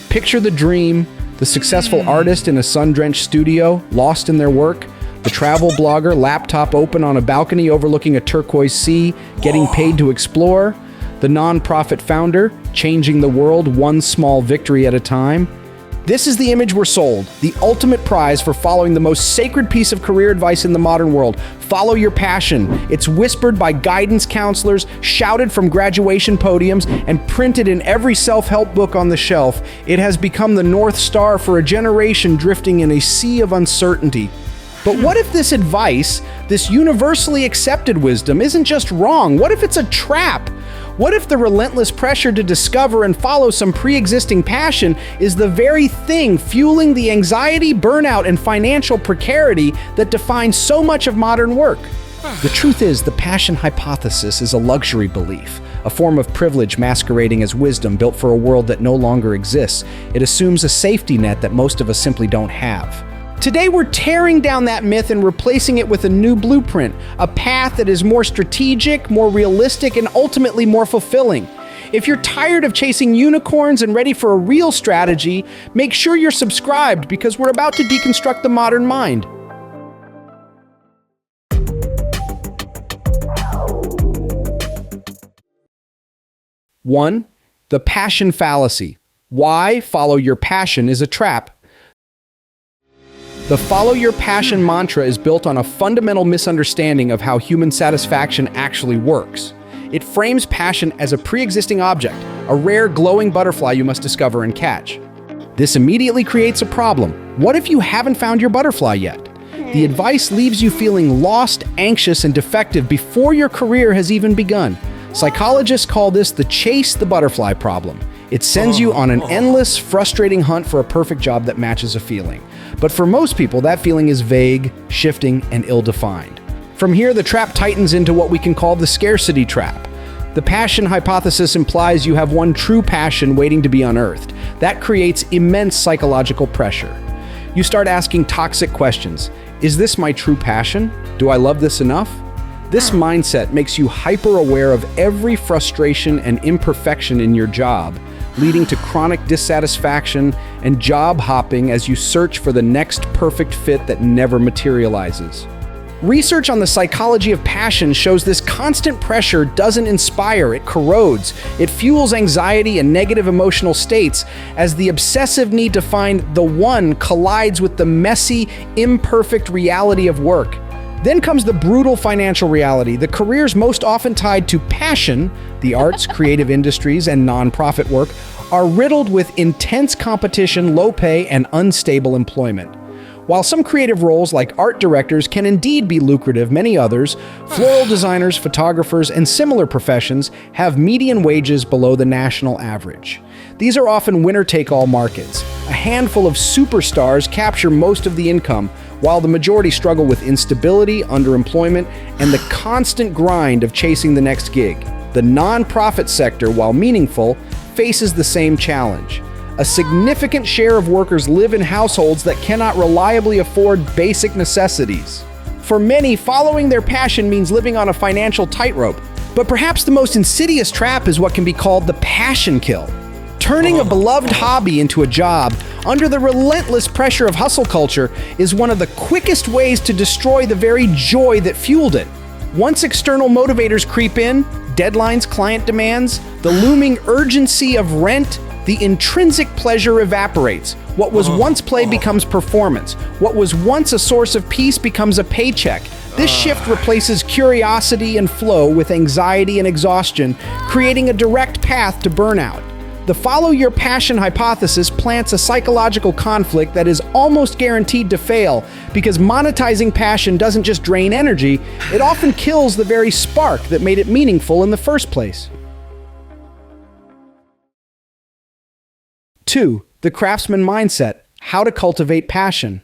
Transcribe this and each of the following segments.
Picture the dream, the successful artist in a sun-drenched studio, lost in their work, the travel blogger, laptop open on a balcony overlooking a turquoise sea, getting paid to explore, the nonprofit founder, changing the world one small victory at a time. This is the image we're sold, the ultimate prize for following the most sacred piece of career advice in the modern world. Follow your passion. It's whispered by guidance counselors, shouted from graduation podiums, and printed in every self-help book on the shelf. It has become the North Star for a generation drifting in a sea of uncertainty. But what if this advice, this universally accepted wisdom, isn't just wrong? What if it's a trap? What if the relentless pressure to discover and follow some pre-existing passion is the very thing fueling the anxiety, burnout, and financial precarity that defines so much of modern work? The truth is, the passion hypothesis is a luxury belief, a form of privilege masquerading as wisdom built for a world that no longer exists. It assumes a safety net that most of us simply don't have. Today, we're tearing down that myth and replacing it with a new blueprint, a path that is more strategic, more realistic, and ultimately more fulfilling. If you're tired of chasing unicorns and ready for a real strategy, make sure you're subscribed because we're about to deconstruct the modern mind. One, the passion fallacy. Why follow your passion is a trap. The follow your passion mantra is built on a fundamental misunderstanding of how human satisfaction actually works. It frames passion as a pre-existing object, a rare glowing butterfly you must discover and catch. This immediately creates a problem. What if you haven't found your butterfly yet? The advice leaves you feeling lost, anxious, and defective before your career has even begun. Psychologists call this the chase the butterfly problem. It sends you on an endless, frustrating hunt for a perfect job that matches a feeling. But for most people, that feeling is vague, shifting, and ill-defined. From here, the trap tightens into what we can call the scarcity trap. The passion hypothesis implies you have one true passion waiting to be unearthed. That creates immense psychological pressure. You start asking toxic questions. Is this my true passion? Do I love this enough? This mindset makes you hyper-aware of every frustration and imperfection in your job, leading to chronic dissatisfaction and job hopping as you search for the next perfect fit that never materializes. Research on the psychology of passion shows this constant pressure doesn't inspire, it corrodes. It fuels anxiety and negative emotional states as the obsessive need to find the one collides with the messy, imperfect reality of work. Then comes the brutal financial reality. The careers most often tied to passion, the arts, creative industries, and nonprofit work, are riddled with intense competition, low pay, and unstable employment. While some creative roles like art directors can indeed be lucrative, many others, floral designers, photographers, and similar professions, have median wages below the national average. These are often winner-take-all markets. A handful of superstars capture most of the income, while the majority struggle with instability, underemployment, and the constant grind of chasing the next gig. The nonprofit sector, while meaningful, faces the same challenge. A significant share of workers live in households that cannot reliably afford basic necessities. For many, following their passion means living on a financial tightrope. But perhaps the most insidious trap is what can be called the passion kill. Turning a beloved hobby into a job under the relentless pressure of hustle culture is one of the quickest ways to destroy the very joy that fueled it. Once external motivators creep in, deadlines, client demands, the looming urgency of rent, the intrinsic pleasure evaporates. What was once play becomes performance. What was once a source of peace becomes a paycheck. This shift replaces curiosity and flow with anxiety and exhaustion, creating a direct path to burnout. The follow your passion hypothesis plants a psychological conflict that is almost guaranteed to fail because monetizing passion doesn't just drain energy, it often kills the very spark that made it meaningful in the first place. 2. The Craftsman Mindset, how to cultivate passion.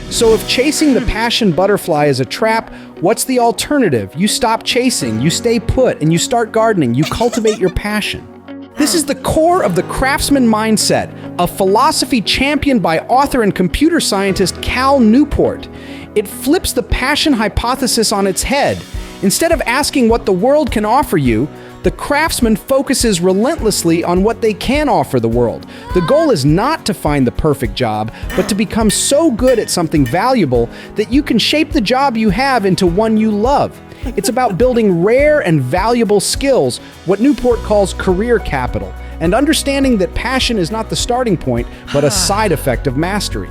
So if chasing the passion butterfly is a trap, what's the alternative? You stop chasing, you stay put, and you start gardening. You cultivate your passion. This is the core of the Craftsman Mindset, a philosophy championed by author and computer scientist Cal Newport. It flips the passion hypothesis on its head. Instead of asking what the world can offer you, The craftsman focuses relentlessly on what they can offer the world. The goal is not to find the perfect job, but to become so good at something valuable that you can shape the job you have into one you love. It's about building rare and valuable skills, what Newport calls career capital, and understanding that passion is not the starting point, but a side effect of mastery.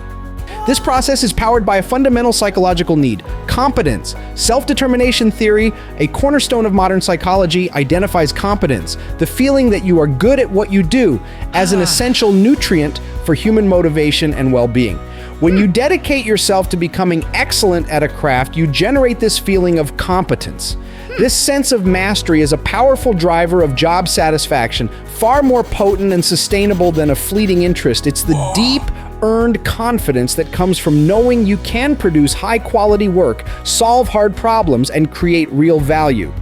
This process is powered by a fundamental psychological need, competence. Self-determination theory, a cornerstone of modern psychology, identifies competence, the feeling that you are good at what you do, as an essential nutrient for human motivation and well-being. When you dedicate yourself to becoming excellent at a craft, you generate this feeling of competence. This sense of mastery is a powerful driver of job satisfaction, far more potent and sustainable than a fleeting interest. It's the deep, earned confidence that comes from knowing you can produce high-quality work, solve hard problems, and create real value.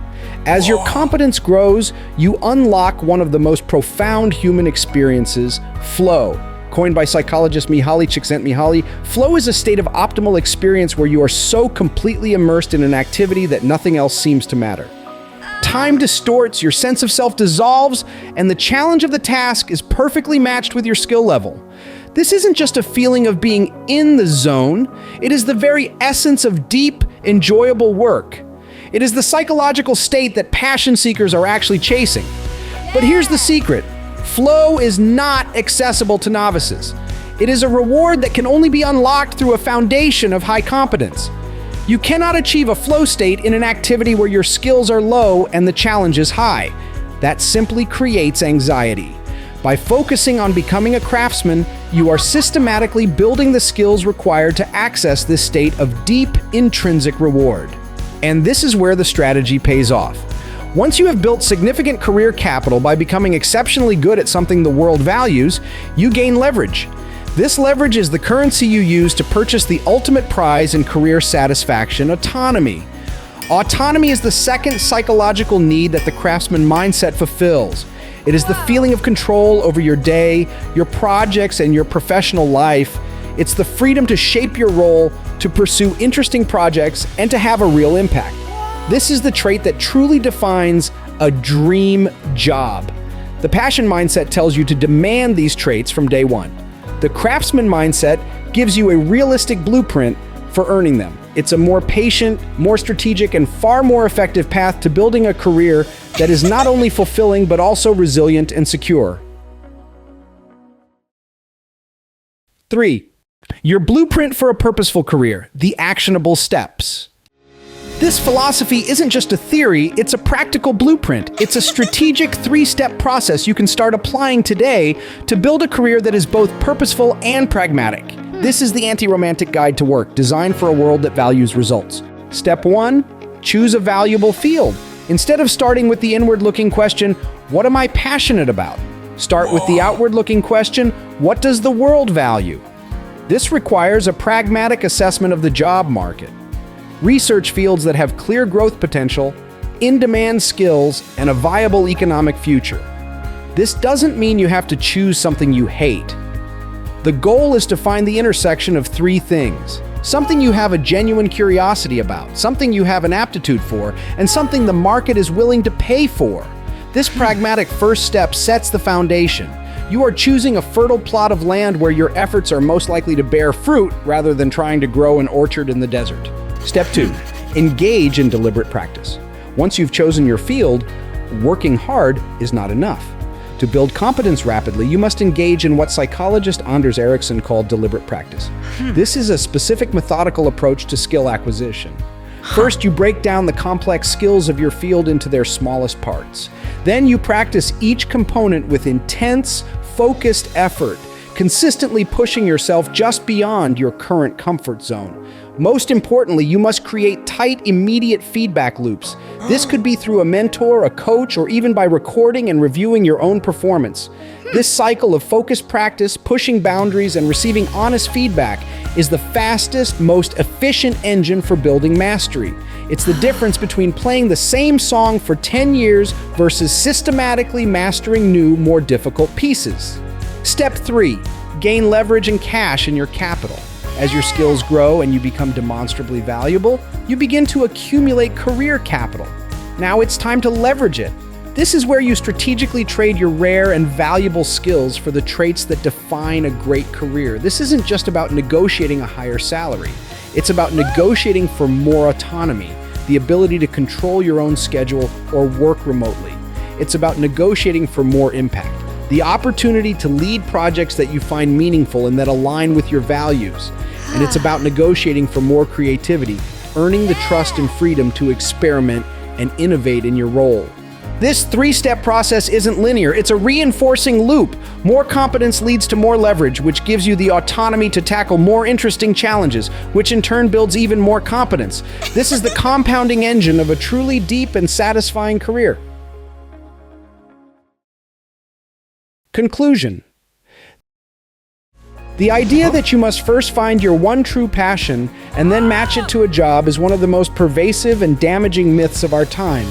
As your competence grows, you unlock one of the most profound human experiences, flow. Coined by psychologist Mihaly Csikszentmihalyi, flow is a state of optimal experience where you are so completely immersed in an activity that nothing else seems to matter. Time distorts, your sense of self dissolves, and the challenge of the task is perfectly matched with your skill level. This isn't just a feeling of being in the zone, it is the very essence of deep, enjoyable work. It is the psychological state that passion seekers are actually chasing. But here's the secret. Flow is not accessible to novices. It is a reward that can only be unlocked through a foundation of high competence. You cannot achieve a flow state in an activity where your skills are low and the challenge is high. That simply creates anxiety. By focusing on becoming a craftsman, you are systematically building the skills required to access this state of deep, intrinsic reward. And this is where the strategy pays off. Once you have built significant career capital by becoming exceptionally good at something the world values, you gain leverage. This leverage is the currency you use to purchase the ultimate prize in career satisfaction, autonomy. Autonomy is the second psychological need that the Craftsman Mindset fulfills. It is the feeling of control over your day, your projects, and your professional life. It's the freedom to shape your role, to pursue interesting projects, and to have a real impact. This is the trait that truly defines a dream job. The passion mindset tells you to demand these traits from day one. The craftsman mindset gives you a realistic blueprint for earning them. It's a more patient, more strategic, and far more effective path to building a career that is not only fulfilling but also resilient and secure. 3. Your blueprint for a purposeful career, the actionable steps. This philosophy isn't just a theory, it's a practical blueprint. It's a strategic 3-step process you can start applying today to build a career that is both purposeful and pragmatic. This is the anti-romantic guide to work, designed for a world that values results. Step 1, choose a valuable field. Instead of starting with the inward-looking question, what am I passionate about? Start with the outward-looking question, what does the world value? This requires a pragmatic assessment of the job market. Research fields that have clear growth potential, in-demand skills, and a viable economic future. This doesn't mean you have to choose something you hate. The goal is to find the intersection of 3 things. Something you have a genuine curiosity about, something you have an aptitude for, and something the market is willing to pay for. This pragmatic first step sets the foundation. You are choosing a fertile plot of land where your efforts are most likely to bear fruit rather than trying to grow an orchard in the desert. Step 2, engage in deliberate practice. Once you've chosen your field, working hard is not enough. To build competence rapidly, you must engage in what psychologist Anders Ericsson called deliberate practice. This is a specific methodical approach to skill acquisition. First, you break down the complex skills of your field into their smallest parts. Then you practice each component with intense, focused effort, consistently pushing yourself just beyond your current comfort zone. Most importantly, you must create tight, immediate feedback loops. This could be through a mentor, a coach, or even by recording and reviewing your own performance. This cycle of focused practice, pushing boundaries, and receiving honest feedback is the fastest, most efficient engine for building mastery. It's the difference between playing the same song for 10 years versus systematically mastering new, more difficult pieces. Step 3, gain leverage and cash in your capital. As your skills grow and you become demonstrably valuable, you begin to accumulate career capital. Now it's time to leverage it. This is where you strategically trade your rare and valuable skills for the traits that define a great career. This isn't just about negotiating a higher salary. It's about negotiating for more autonomy, the ability to control your own schedule or work remotely. It's about negotiating for more impact, the opportunity to lead projects that you find meaningful and that align with your values. And it's about negotiating for more creativity, earning the trust and freedom to experiment and innovate in your role. This three-step process isn't linear, it's a reinforcing loop. More competence leads to more leverage, which gives you the autonomy to tackle more interesting challenges, which in turn builds even more competence. This is the compounding engine of a truly deep and satisfying career. Conclusion. The idea that you must first find your one true passion and then match it to a job is one of the most pervasive and damaging myths of our time.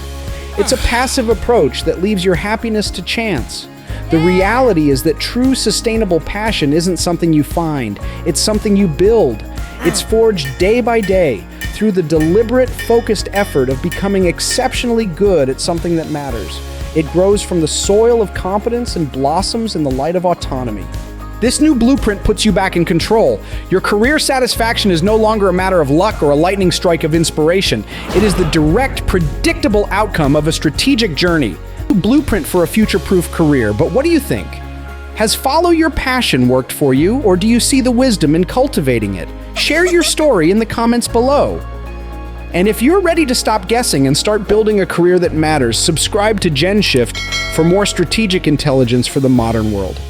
It's a passive approach that leaves your happiness to chance. The reality is that true sustainable passion isn't something you find, it's something you build. It's forged day by day through the deliberate, focused effort of becoming exceptionally good at something that matters. It grows from the soil of competence and blossoms in the light of autonomy. This new blueprint puts you back in control. Your career satisfaction is no longer a matter of luck or a lightning strike of inspiration. It is the direct, predictable outcome of a strategic journey. Blueprint for a future-proof career, but what do you think? Has follow your passion worked for you, or do you see the wisdom in cultivating it? Share your story in the comments below. And if you're ready to stop guessing and start building a career that matters, subscribe to GenShift for more strategic intelligence for the modern world.